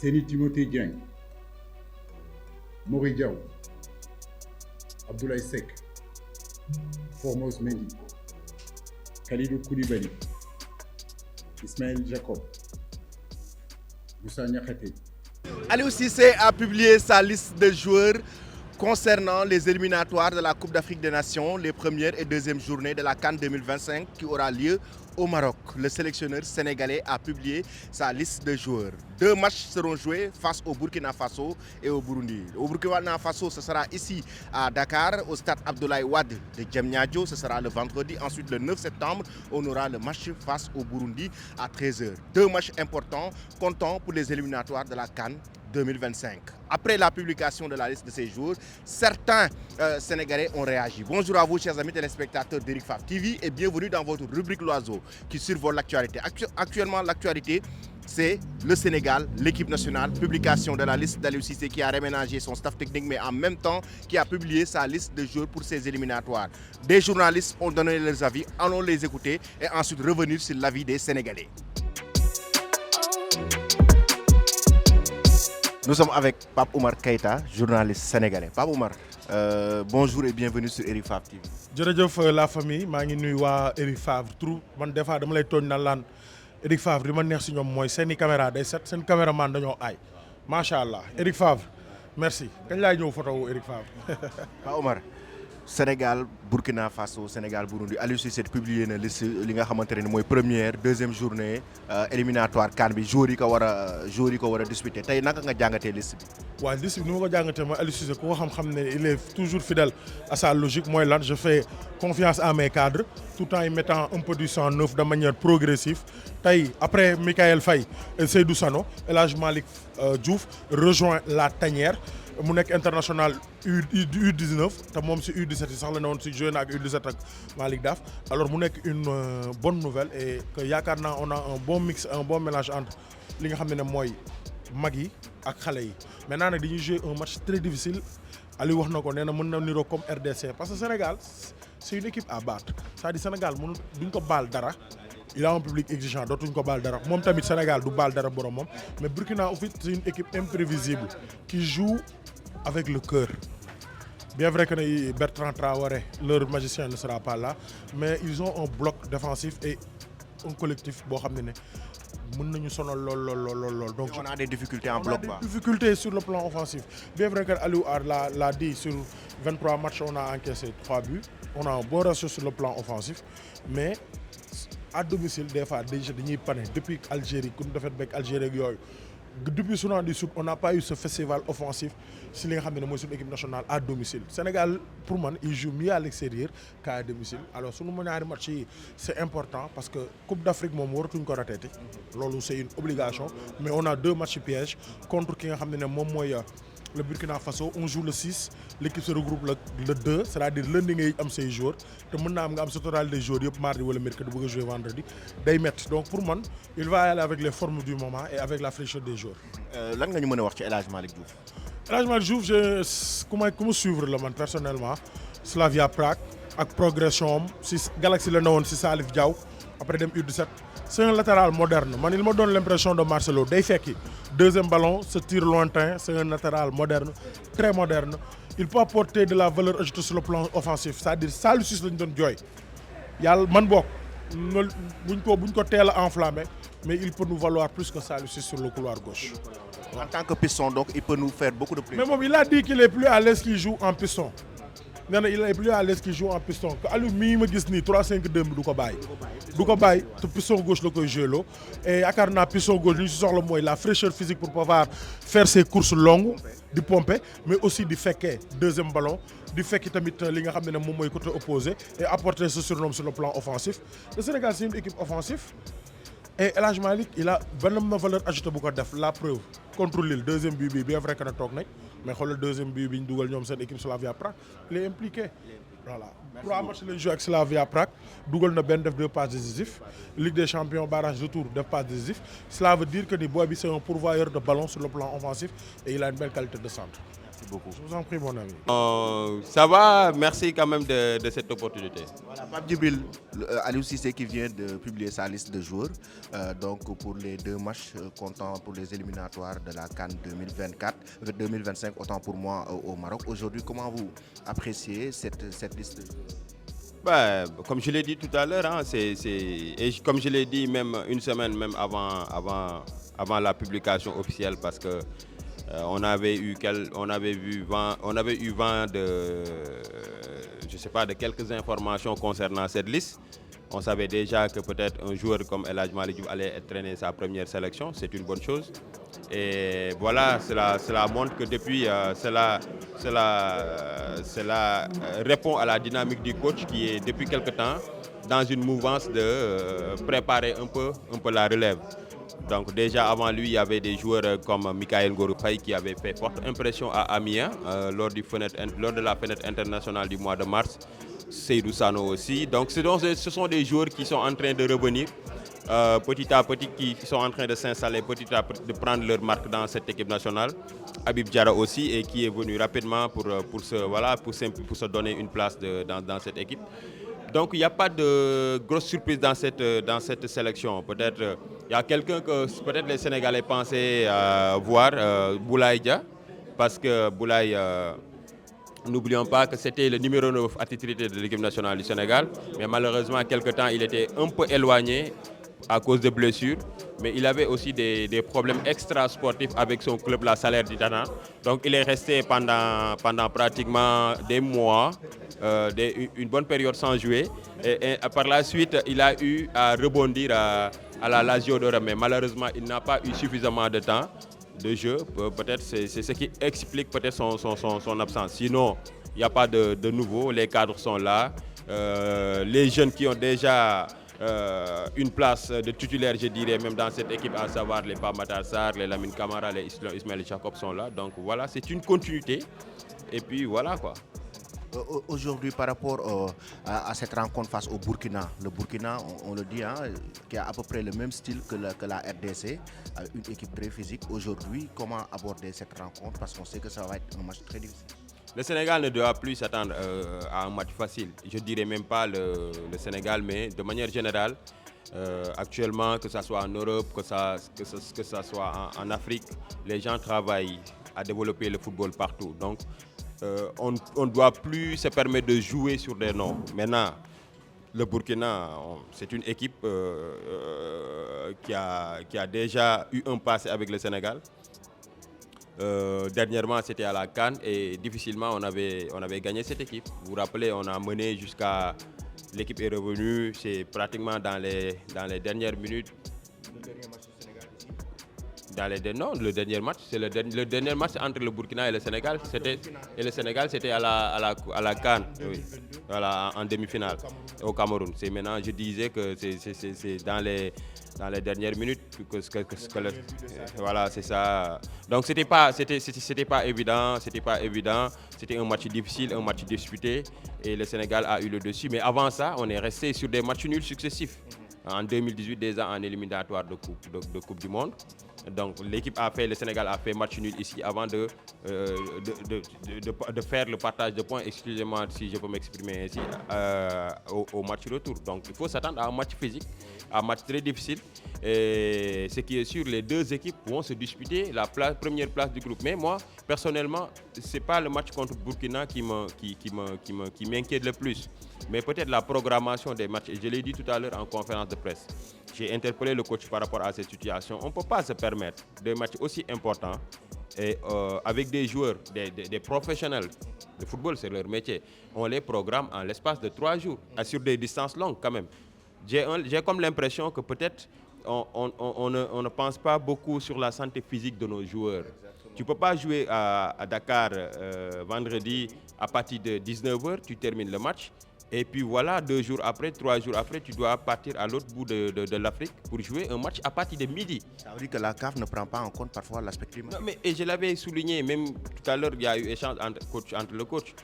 Seni Timothée Dieng, Mori Diaw, Abdoulaye Seck, Formose Mendy, Khalidou Koulibaly, Ismaël Jacob, Moussa Niakhaté. Aliou Cissé a publié sa liste de joueurs concernant les éliminatoires de la Coupe d'Afrique des Nations, les premières et deuxièmes journées de la CAN 2025 qui aura lieu au Maroc. Le sélectionneur sénégalais a publié sa liste de joueurs. 2 matchs seront joués face au Burkina Faso et au Burundi. Au Burkina Faso, ce sera ici à Dakar, au stade Abdoulaye Wade de Diamniadio. Ce sera le vendredi. Ensuite, le 9 septembre, on aura le match face au Burundi à 13h. 2 matchs importants, comptants pour les éliminatoires de la CAN 2025. Après la publication de la liste de ces jours, certains Sénégalais ont réagi. Bonjour à vous, chers amis téléspectateurs d'Eric Favre TV et bienvenue dans votre rubrique L'Oiseau qui survole l'actualité. Actuellement, l'actualité, c'est le Sénégal, l'équipe nationale, publication de la liste d'Aliou Cissé qui a réménagé son staff technique, mais en même temps qui a publié sa liste de joueurs pour ses éliminatoires. Des journalistes ont donné leurs avis, allons les écouter et ensuite revenir sur l'avis des Sénégalais. Nous sommes avec Pape Oumar Keïta, journaliste sénégalais. Pape Oumar, bonjour et bienvenue sur Eric Favre TV. jërëjëf la famille maa ngi nuyu waa Eric Favre trop man des fois dama lay tooñ naan laan Eric Favre li ma neex si ñoom mooy seeni caméra day set seen caméraman dañoo aay macha allah Eric Favre merci kañ laay ñëw photo wu Eric Favre. Pape Oumar, Sénégal Burkina Faso Sénégal Burundi Aliou Cissé publié na liste li nga xamante ne mooy première deuxième journée éliminatoire CAN bi joueurs yi ko war a disputer tey naka nga jàngatee liste bi. waaw liste bi ni ma ko jàngatee mooy Aliou Cissé ku ko xam-xam ne il est toujours fidèle à sa logique mooy lan je fais confiance à mes cadres tout en y mettant un peu du sang neuf de manière progressive tey après Mikayel Faye et Seydou Sano El Hadj Malick Diouf rejoint la tanière. mu nekk international U19 te moom si U17 yi sax la ne woon si joué na ak U17 ak Malick Daf alors mu nekk une bonne nouvelle et que yaakaar naa on a un bon mix un bon mélange entre li nga xam ne mooy mag yi ak xale yi maintenant nag dañuy jouer un match très difficile Aliou wax na ko nee na mën na niroo comme RDC parce que Sénégal c'est une équipe à battre c'est-à-dire Sénégal mënu duñ ko baal dara. Il a un public exigeant dootuñ ko baal dara moom tamit Sénégal du baal dara borom moom mais Burkina en fait c'est une équipe imprévisible qui joue avec le cœur bien vrai que ne Bertrand Traoré leur magicien ne sera pas là mais ils ont un bloc défensif et un collectif boo xam ne mën nañu sonal lool donc on a des difficultés en bloc bas. Des difficultés sur le plan offensif bien vrai que Aliou l'a dit sur 23 matchs on a encaissé 3 buts on a un bon ratio sur le plan offensif mais à domicile des fois déjà dañuy pané depuis Algérie ku ñu defet beeg Algérie ak yooyu depuis Soudan du Sud on n'a pas eu ce festival offensif si li nga xam ne mooy suñu équipe nationale à domicile Sénégal pour man il joue mieux à l'extérieur qu'à domicile alors suñu ñaari match yi c'est important parce que Coupe d'Afrique moom waratuñ ko rateeti loolu c'est une obligation mais on a 2 matchs pièges contre ki nga xam ne moom mooy le Burkina Faso on joue le 6 l'équipe se regroupe le 2 c'est-à-dire lundi ngay am say joueurs te mën naa am nga am sa total des joueurs yëpp mardi wala mercredi bëgg a jouer vendredi day métti donc pour man il va aller avec les formes du moment et avec la fraîcheur des joueurs. lan nga ñu mën a wax ci El Hadj Malick Diouf. El Hadj Malick Diouf ku ma suivre la man personnellement Slavia Prague ak progression am si Galaxy la newoon si Salif Diaw après dem U17 c'est un latéral moderne man il me donne l'impression de Marcelo day fekki deuxième ballon ce tir lointain c'est un latéral moderne très moderne il peut apporter de la valeur ajoutée sur le plan offensif c'est-à-dire Aliou Cissé lañu doon jooy yàlla man bokk buñ ko teel a enflammé mais il peut nous valoir plus que Aliou Cissé sur le couloir gauche. En tant que piston donc il peut nous faire beaucoup de plaisir. Mais moom il a dit qu'il est plus à l'aise qu'il joue en piston. nee na il est plus à l'aise qu'il joue en piston que Aliou mii ma gis nii 3-5-2 bi du ko bàyyi te piston gauche la koy joué loo et yaakaar naa piston gauche li ñu si soxla mooy la fraîcheur physique pour pouvoir faire ses courses longues di pomper mais aussi di fekkee deuxième ballon di fekki tamit li nga xam ne moom mooy côté opposé et apporter ce surnom sur le plan offensif le Sénégal c'est une équipe offensive et El Hadj Malick il a benn valeur ajoutée bu ko def la preuve contre Lille deuxième but bi bien vrai que ne toog nañ mais xoolal deuxième but bi ñu dugal ñoom seen équipe Slavia Prague il est impliqué voilà 3 matchs lañ joué ak Slavia Prague dugal na benn def 2 passes décisives Ligue des champions barrage retour def passe décisif cela veut dire que ni booy bi c'est un pourvoyeur de ballon sur le plan offensif et il a une belle qualité de centre. beaucoup. Je vous en prie, mon ami. Ça va, merci quand même de cette opportunité. Voilà, Pape Djibril, Aliou Cissé qui vient de publier sa liste de joueurs donc pour les 2 matchs comptant pour les éliminatoires de la CAN 2025, autant pour moi au Maroc. Aujourd'hui, comment vous appréciez cette liste de joueurs? Bah, comme je l'ai dit tout à l'heure, hein, et comme je l'ai dit même une semaine même avant la publication officielle, parce que on avait eu vent de, je sais pas, de quelques informations concernant cette liste. On savait déjà que peut-être un joueur comme El Hadji Malick Diouf allait entraîner sa première sélection, c'est une bonne chose. Et voilà, cela montre que depuis, cela répond à la dynamique du coach qui est depuis quelque temps dans une mouvance de préparer un peu la relève. Donc déjà avant lui, il y avait des joueurs comme Mikayil Ngorou Faye qui avaient fait forte impression à Amiens lors de la fenêtre internationale du mois de mars. Seydou Sano aussi. Donc ce sont des joueurs qui sont en train de revenir petit à petit, qui sont en train de s'installer petit à petit, de prendre leur marque dans cette équipe nationale. Habib Diarra aussi, et qui est venu rapidement pour se donner une place dans cette équipe. Donc il n'y a pas de grosse surprise dans cette sélection. Peut-être il y a quelqu'un que peut-être les Sénégalais pensaient voir, Boulaye Dia, parce que Boulaye, n'oublions pas que c'était le numéro 9 attitré de l'équipe nationale du Sénégal, mais malheureusement quelque temps il était un peu éloigné à cause de blessures, mais il avait aussi des problèmes extra-sportifs avec son club, la Salernitana. Donc il est resté pendant pratiquement des mois, une bonne période sans jouer. Et par la suite, il a eu à rebondir à la Lazio de Rome, mais malheureusement, il n'a pas eu suffisamment de temps de jeu. Peut-être c'est ce qui explique peut-être son absence. Sinon, il n'y a pas de nouveau, les cadres sont là. Les jeunes qui ont déjà une place de titulaire, je dirais, même dans cette équipe, à savoir les Pape Matar Sarr, les Lamine Camara, les Ismaël Jacob sont là. Donc voilà, c'est une continuité. Et puis voilà quoi. Aujourd'hui, par rapport à cette rencontre face au Burkina, le Burkina, on le dit, hein, qui a à peu près le même style que la RDC, une équipe très physique. Aujourd'hui, comment aborder cette rencontre? Parce qu'on sait que ça va être un match très difficile. Le Sénégal ne doit plus s'attendre à un match facile. Je ne dirais même pas le Sénégal, mais de manière générale, actuellement, que ce soit en Europe, que ça soit en Afrique, les gens travaillent à développer le football partout. Donc, on ne doit plus se permettre de jouer sur des noms. Maintenant, le Burkina, c'est une équipe qui a déjà eu un passé avec le Sénégal. Dernièrement, c'était à la CAN et difficilement on avait gagné cette équipe. Vous vous rappelez, on a mené jusqu'à... L'équipe est revenue, c'est pratiquement dans les dernières minutes. Le dernier match du Sénégal ici? Non, le dernier match, c'est le dernier match entre le Burkina et le Sénégal. Le Sénégal, c'était à la CAN, oui, voilà, en demi-finale au Cameroun. C'est maintenant, je disais que c'est dans les dernières minutes voilà, c'est ça. Donc c'était pas évident, c'était un match difficile, un match disputé, et le Sénégal a eu le dessus. Mais avant ça, on est resté sur des matchs nuls successifs. En 2018, déjà en éliminatoire de Coupe du Monde. Donc le Sénégal a fait match nul ici avant de faire le partage de points, excusez-moi si je peux m'exprimer ainsi, au match retour. Donc il faut s'attendre à un match physique, un match très difficile. Et ce qui est sûr, les deux équipes vont se disputer la première place du groupe. Mais moi, personnellement, ce n'est pas le match contre Burkina qui m'inquiète le plus. Mais peut-être la programmation des matchs. Et je l'ai dit tout à l'heure en conférence de presse. J'ai interpellé le coach par rapport à cette situation. On ne peut pas se permettre des matchs aussi importants et avec des joueurs, des professionnels. Le football, c'est leur métier. On les programme en l'espace de 3 jours, sur des distances longues quand même. J'ai comme l'impression que peut-être on ne pense pas beaucoup sur la santé physique de nos joueurs. Exactement. Tu ne peux pas jouer à Dakar vendredi à partir de 19h, tu termines le match. Et puis voilà, 2 jours après, 3 jours après, tu dois partir à l'autre bout de l'Afrique pour jouer un match à partir de midi. Ça veut dire que la CAF ne prend pas en compte parfois l'aspect climatique. Non, mais et je l'avais souligné, même tout à l'heure, il y a eu échange entre le coach.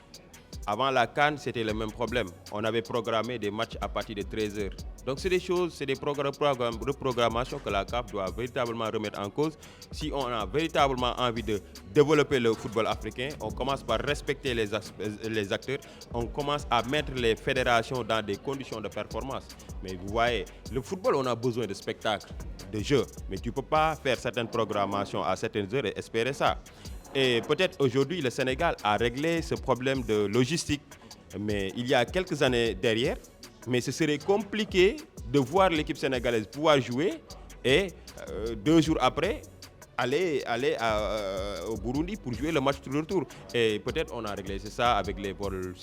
Avant la CAN, c'était le même problème. On avait programmé des matchs à partir de 13h. Donc c'est des choses, c'est des reprogrammations que la CAF doit véritablement remettre en cause. Si on a véritablement envie de développer le football africain, on commence par respecter les acteurs, on commence à mettre les fédérations dans des conditions de performance. Mais vous voyez, le football, on a besoin de spectacles, de jeux. Mais tu ne peux pas faire certaines programmations à certaines heures et espérer ça. Et peut-être aujourd'hui, le Sénégal a réglé ce problème de logistique, mais il y a quelques années derrière, mais ce serait compliqué de voir l'équipe sénégalaise pouvoir jouer et 2 jours après, aller au Burundi pour jouer le match de retour. Et peut-être on a réglé ça avec les vols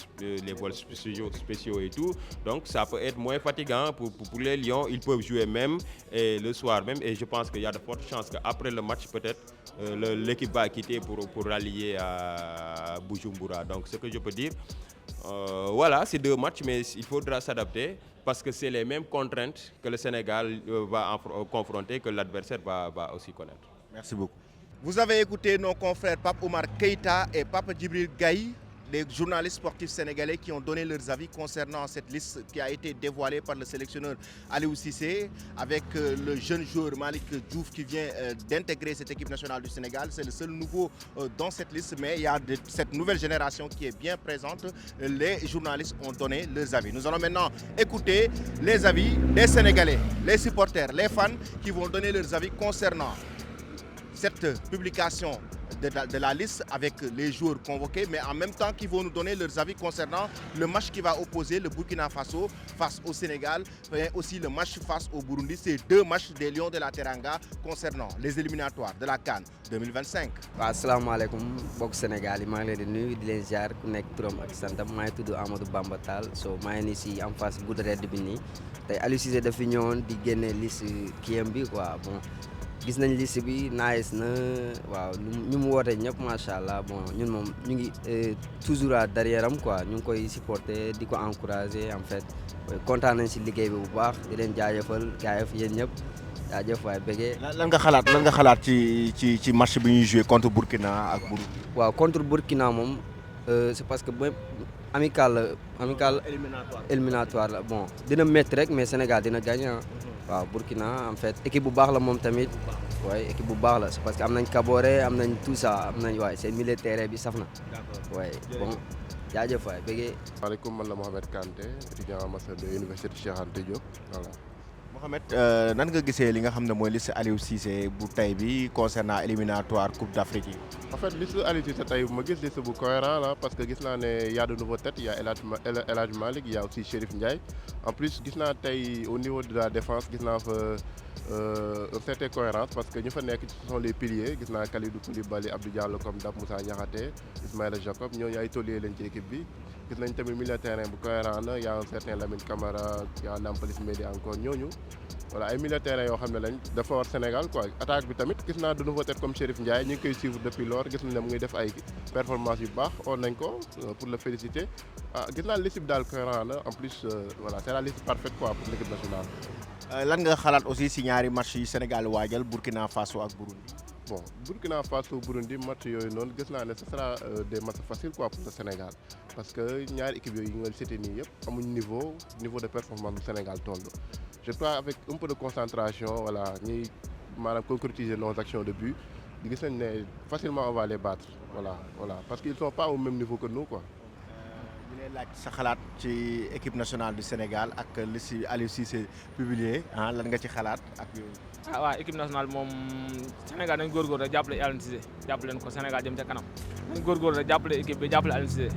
spéciaux et tout. Donc ça peut être moins fatigant pour les Lions. Ils peuvent jouer même et le soir même. Et je pense qu'il y a de fortes chances qu'après le match, peut-être, l'équipe va quitter pour rallier à Bujumbura. Donc ce que je peux dire, voilà, c'est 2 matchs, mais il faudra s'adapter parce que c'est les mêmes contraintes que le Sénégal va confronter, que l'adversaire va aussi connaître. Merci beaucoup. Vous avez écouté nos confrères Pape Oumar Keïta et Pape Djibril Gaye, des journalistes sportifs sénégalais qui ont donné leurs avis concernant cette liste qui a été dévoilée par le sélectionneur Aliou Cissé avec le jeune joueur Malick Diouf qui vient d'intégrer cette équipe nationale du Sénégal. C'est le seul nouveau dans cette liste, mais il y a cette nouvelle génération qui est bien présente. Les journalistes ont donné leurs avis. Nous allons maintenant écouter les avis des Sénégalais, les supporters, les fans qui vont donner leurs avis concernant cette publication de la liste avec les joueurs convoqués, mais en même temps qui vont nous donner leurs avis concernant le match qui va opposer le Burkina Faso face au Sénégal, et aussi le match face au Burundi. C'est 2 matchs des Lions de la Teranga concernant les éliminatoires de la CAN 2025. Asalaamaaleykum mbokk Sénégal yi maa ngi leen di nuyu di leen ziar ku nekk turam ak santam maa ngi tudd Amadou Bamba Tall so maa ngi nii si en face Goutte Red bi nii tey Aliou Cissé daf fi ñëwoon di génne liste kiyam bi quoi bon. Gis nañ liste bi nice na waaw ñu mu woote ñëpp macha allah bon ñun moom ñu ngi toujours à derrière am quoi ñu ngi koy supporter di ko encourager en fait kontaan nañ si liggéey bi bu baax di leen jaajëfal gaayef yéen ñëpp jaajëf waay bëggee. lan nga xalaat ci match bi ñuy joué contre Burkina ak Burundi. waaw contre Burkina moom c'est parce que amical éliminatoire la bon dina métti rek mais Sénégal dina gagné waaw Burkina en fait équipe bu baax la moom tamit waaye équipe bu baax la c'est parce que am nañ Kaboré am nañ tout ça am nañ waaye seen milieu terrain bi saf na waaye bon jaajëf waay bëggee. maaleykum man la Mohamed Kanté étudiant en master de l'université Cheikh Anta Diop voilà. Mohamed nan nga gisee li nga xam ne mooy liste Aliou Cissé bu tey bi concernant éliminatoire Coupe d'Afrique yi. En fait liste Aliou Cissé tey ma gis liste bu cohérent la parce que gis naa ne y a de nouveaux têtes, il y a El Hadj Malick, il y a aussi Chérif Ndiaye. En plus gis naa tey au niveau de la défense gis naa fa une certaine cohérence parce que ñu fa nekk ce sont les piliers gis naa Kalidou Koulibaly, Abdou Diallo comme Dap Moussa Niakhaté, Ismaïla Jacob ñooñu ay tauliers lañ ci équipe bi. Gis nañ tamit milieu terrain bu cohérent na y a un certain Lamine Camara, y a Nampalys Mendy encore ñooñu. Voilà ay milieu terrain yoo xam ne lañ dafa war Sénégal quoi attaque bi tamit gis naa de nouveau tête comme Chérif Ndiaye ñu ngi koy suivre depuis lors gis nañ ne mu ngi def ay performances yu baax on nañ ko pour le féliciter gis naa liste bi daal cohérent na en plus voilà c'est la liste parfaite quoi pour l'équipe nationale. lan nga xalaat aussi si ñaari match yi Sénégal waajal Burkina Faso ak Burundi. Bon Burkina Faso Burundi match yooyu noonu gis naa ne ce sera des matchs faciles quoi pour le Sénégal parce que ñaari équipe yooyu yi nga cité nii yëpp amuñ niveau de performance bu Sénégal toll. Je crois avec un peu de concentration voilà ñuy maanaam concrétiser nos actions de but gis nañ ne facilement on va les battre voilà parce qu'ils sont pas au même niveau que nous quoi. ñu lay laaj sa xalaat ci équipe nationale du Sénégal ak li si Aliou Cissé publié lan nga ci xalaat ak yooyu. waaw équipe nationale moom Sénégal dañ góorgóorlu rek jàppale Aliou Cissé jàppale leen ko Sénégal jëm ca kanam dañ góorgóorlu rek jàppale équipe bi jàppale Aliou Cissé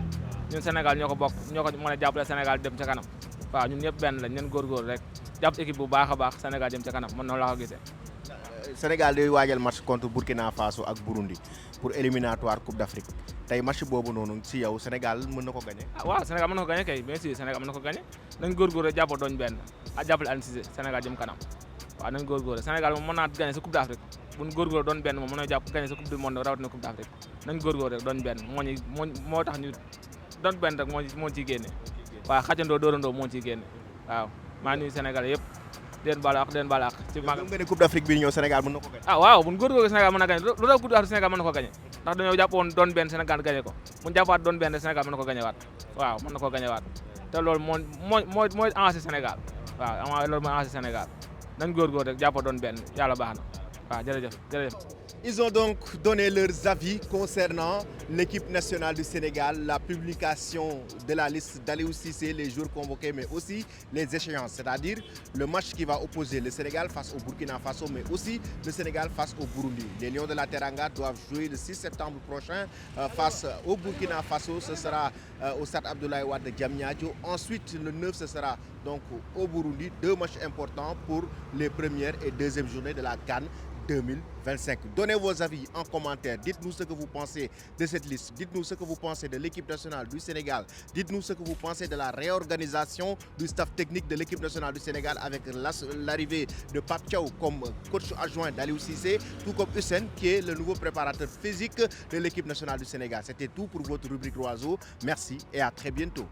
ñun Sénégal ñoo ko bokk ñoo ko mën a jàppale Sénégal dem ca kanam waaw ñun ñëpp benn lañ leen góorgóorlu rek jàpp équipe bu baax a baax Sénégal jëm ca kanam man noonu laa ko gisee. Sénégal day waajal match contre Burkina Faso ak Burundi pour éliminatoire Coupe d'Afrique tey match boobu noonu si yow Sénégal mën na ko gagné. waaw Sénégal mën na ko gagné kay bien sûr Sénégal mën na ko gagné nañ góorgóorlu rek jàppal doon benn jàppale Aliou Cissé Sénégal jëm kanam waaw nañ góorgóorlu Sénégal moom mën naa gagné sa Coupe d'Afrique bu ñu góorgóorlu doon benn moom mën na jàpp gagné sa Coupe du monde rawatina Coupe d'Afrique nañ góorgóorlu rek doon benn moo tax ñu doon benn rek moo ciy génne waaw xajandoo dóorandoo moo ciy génne waaw maa nuyu Sénégal yëpp di leen baal ak ci mag. nga ne Coupe d'Afrique bi ñëw Sénégal mën na ko gagné. ah waaw bu ñu góorgóorlu Sénégal mën na gagné lu tax Coupe d'Afrique Sénégal mën na ko gagné ndax dañoo jàppoon doon benn Sénégal gagné ko bu ñu jàppaat doon benn Sénégal mën na ko gagné waat waaw mën na ko gagné waat te loolu mooy avancé Sénégal waaw loolu mooy avancé Sénégal nañ góorgóorlu rek jàpp doon benn yàlla baax na waaw jërëjëf. Ils ont donc donné leurs avis concernant l'équipe nationale du Sénégal, la publication de la liste d'Aliou Cissé, les joueurs convoqués, mais aussi les échéances, c'est-à-dire le match qui va opposer le Sénégal face au Burkina Faso, mais aussi le Sénégal face au Burundi. Les Lions de la Teranga doivent jouer le 6 septembre prochain face au Burkina Faso. Ce sera au stade Abdoulaye Wade de Diamniadio. Ensuite, le 9, ce sera donc au Burundi. 2 matchs importants pour les premières et deuxièmes journées de la CAN 2025. Donnez vos avis en commentaire. Dites-nous ce que vous pensez de cette liste. Dites-nous ce que vous pensez de l'équipe nationale du Sénégal. Dites-nous ce que vous pensez de la réorganisation du staff technique de l'équipe nationale du Sénégal avec l'arrivée de Pape Thiaw comme coach adjoint d'Aliou Cissé, tout comme Hussein qui est le nouveau préparateur physique de l'équipe nationale du Sénégal. C'était tout pour votre rubrique Oiseau. Merci et à très bientôt.